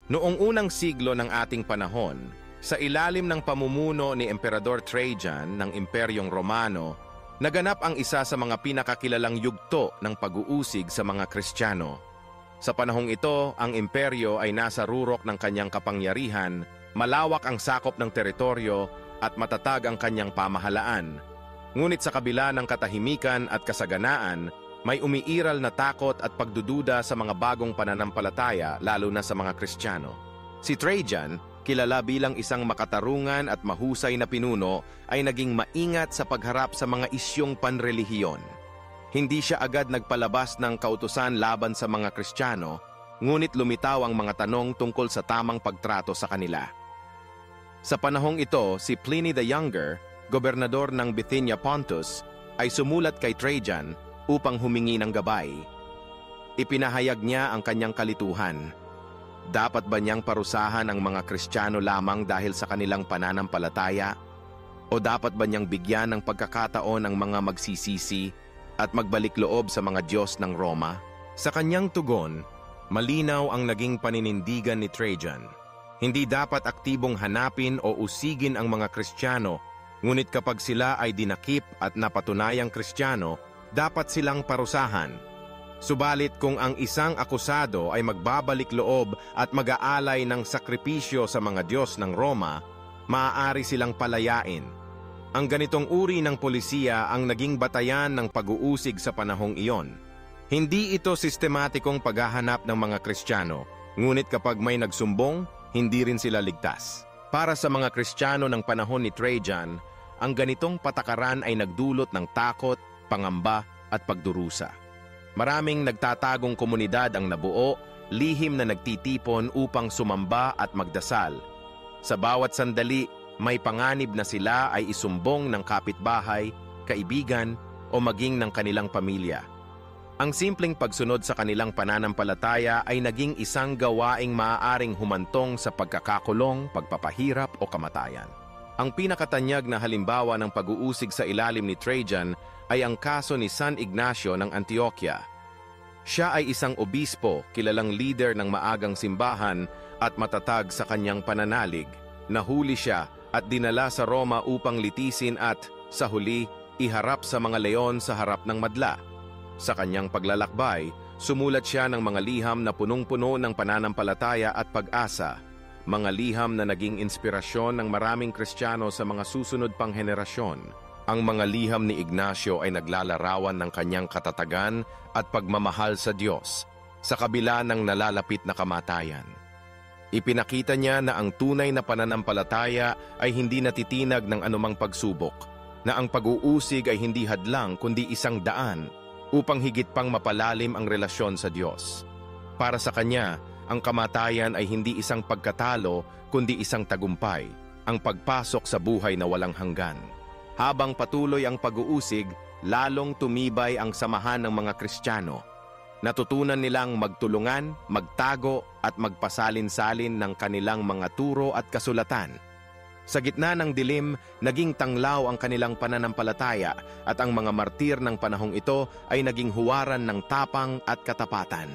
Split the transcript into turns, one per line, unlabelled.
Noong unang siglo ng ating panahon, sa ilalim ng pamumuno ni Emperador Trajan ng Imperyong Romano, naganap ang isa sa mga pinakakilalang yugto ng pag-uusig sa mga Kristiyano. Sa panahong ito, ang imperyo ay nasa rurok ng kanyang kapangyarihan, malawak ang sakop ng teritoryo at matatag ang kanyang pamahalaan. Ngunit sa kabila ng katahimikan at kasaganaan, may umiiral na takot at pagdududa sa mga bagong pananampalataya, lalo na sa mga Kristiyano. Si Trajan, kilala bilang isang makatarungan at mahusay na pinuno, ay naging maingat sa pagharap sa mga isyong panrelihiyon. Hindi siya agad nagpalabas ng kautusan laban sa mga Kristiyano, ngunit lumitaw ang mga tanong tungkol sa tamang pagtrato sa kanila. Sa panahong ito, si Pliny the Younger, gobernador ng Bithynia Pontus, ay sumulat kay Trajan upang humingi ng gabay. Ipinahayag niya ang kanyang kalituhan. Dapat ba niyang parusahan ang mga Kristiyano lamang dahil sa kanilang pananampalataya? O dapat ba niyang bigyan ng pagkakataon ang mga magsisisi at magbalik loob sa mga Diyos ng Roma? Sa kanyang tugon, malinaw ang naging paninindigan ni Trajan. Hindi dapat aktibong hanapin o usigin ang mga Kristiyano, ngunit kapag sila ay dinakip at napatunayang Kristiyano, dapat silang parusahan. Subalit kung ang isang akusado ay magbabalik loob at mag-aalay ng sakripisyo sa mga Diyos ng Roma, maaari silang palayain. Ang ganitong uri ng polisiya ang naging batayan ng pag-uusig sa panahong iyon. Hindi ito sistematikong paghahanap ng mga Kristiyano, ngunit kapag may nagsumbong, hindi rin sila ligtas. Para sa mga Kristiyano ng panahon ni Trajan, ang ganitong patakaran ay nagdulot ng takot, pangamba at pagdurusa. Maraming nagtatagong komunidad ang nabuo, lihim na nagtitipon upang sumamba at magdasal. Sa bawat sandali, may panganib na sila ay isumbong ng kapitbahay, kaibigan o maging ng kanilang pamilya. Ang simpleng pagsunod sa kanilang pananampalataya ay naging isang gawaing maaaring humantong sa pagkakakulong, pagpapahirap o kamatayan. Ang pinakatanyag na halimbawa ng pag-uusig sa ilalim ni Trajan ay ang kaso ni San Ignacio ng Antioquia. Siya ay isang obispo, kilalang leader ng maagang simbahan at matatag sa kanyang pananalig. Nahuli siya at dinala sa Roma upang litisin at, sa huli, iharap sa mga leon sa harap ng madla. Sa kanyang paglalakbay, sumulat siya ng mga liham na punong-puno ng pananampalataya at pag-asa, mga liham na naging inspirasyon ng maraming Kristiyano sa mga susunod pang henerasyon. Ang mga liham ni Ignacio ay naglalarawan ng kanyang katatagan at pagmamahal sa Diyos, sa kabila ng nalalapit na kamatayan. Ipinakita niya na ang tunay na pananampalataya ay hindi natitinag ng anumang pagsubok, na ang pag-uusig ay hindi hadlang kundi isang daan upang higit pang mapalalim ang relasyon sa Diyos. Para sa kanya, ang kamatayan ay hindi isang pagkatalo kundi isang tagumpay, ang pagpasok sa buhay na walang hanggan. Habang patuloy ang pag-uusig, lalong tumibay ang samahan ng mga Kristiyano. Natutunan nilang magtulungan, magtago at magpasalin-salin ng kanilang mga turo at kasulatan. Sa gitna ng dilim, naging tanglaw ang kanilang pananampalataya at ang mga martir ng panahong ito ay naging huwaran ng tapang at katapatan.